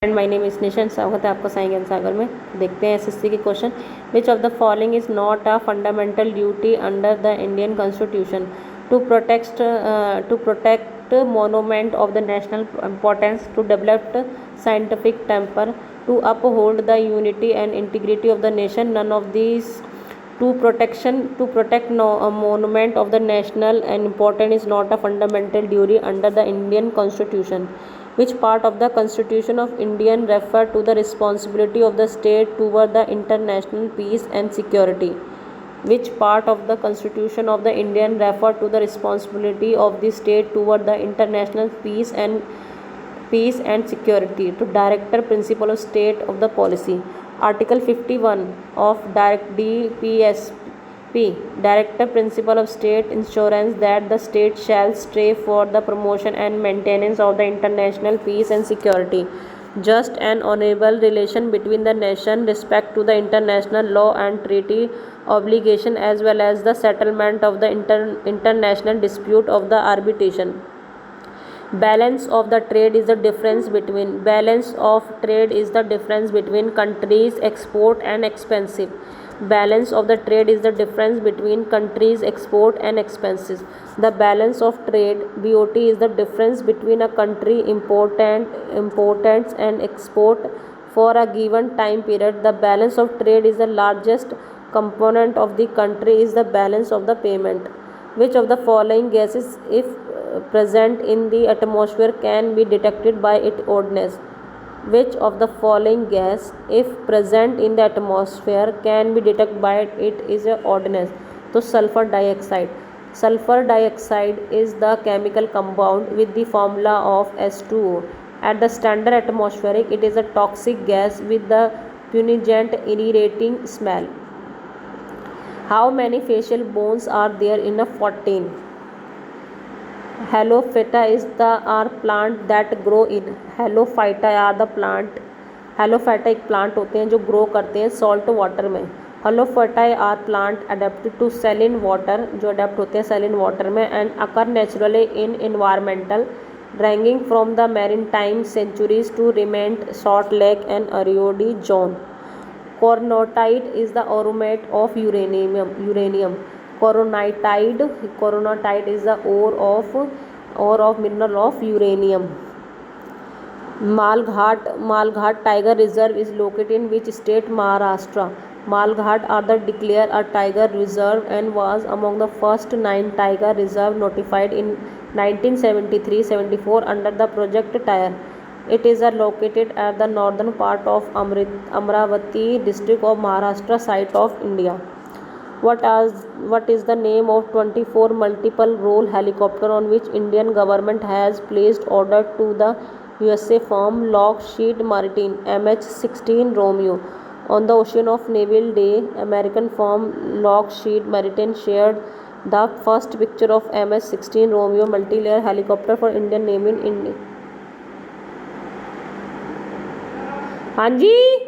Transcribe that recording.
And my name is Neesham. स्वागत है आपका साई ज्ञान सागर में। देखते हैं एसएससी के question. Which of the following is not a fundamental duty under the Indian constitution to protect monument of the national importance, to develop scientific temper, to uphold the unity and integrity of the nation? None of these to protect a monument of the national and important is not a fundamental duty under the Indian Constitution. Which part of the Constitution of India refer to the responsibility of the state toward the international peace and security? Which part of the Constitution of the Indian refer to the responsibility of the state toward the international peace and security? To director principle of state of the policy. Article 51 of DPSP, Director Principle of State Insurance, that the state shall strive for the promotion and maintenance of the international peace and security, just and honorable relation between the nation, respect to the international law and treaty obligation, as well as the settlement of the international dispute of the arbitration. Balance of the trade is the difference between countries' export and expensive. Balance of the trade is the difference between countries' export and expenses. The balance of trade (BOT) is the difference between a country imports and export for a given time period. The balance of trade is the largest component of the country is the balance of the payment. Which of the following gases, if present in the atmosphere, can be detected by its oddness? Which of the following gas, if present in the atmosphere, can be detected by its oddness? So sulfur dioxide. Sulfur dioxide is the chemical compound with the formula of H2O. At the standard atmospheric, it is a toxic gas with the pungent irritating smell. How many facial bones are there in a 14? Halophyta is the plant that grow in. Halophyta are the plant. Halophyta एक plant होते हैं जो grow करते हैं salt water में. Halophyta are plant adapted to saline water, जो adapt होते हैं saline water में, and occur naturally in environmental ranging from the maritime centuries to remote Salt Lake and Aridity zone. Coronite is the aromat of uranium. Coronite is the ore of mineral of uranium. Malghat Tiger Reserve is located in which state? Maharashtra. Malghat are the declared a tiger reserve and was among the first 9 tiger reserve notified in 1973-74 under the Project Tiger. It is located at the northern part of Amravati district of Maharashtra, site of India. What is the name of 24 multiple role helicopter on which Indian government has placed order to the USA firm Lockheed Martin MH-16 Romeo? On the occasion of Naval Day, American firm Lockheed Martin shared the first picture of MH-16 Romeo multi-layer helicopter for Indian Navy in India. हाँ जी।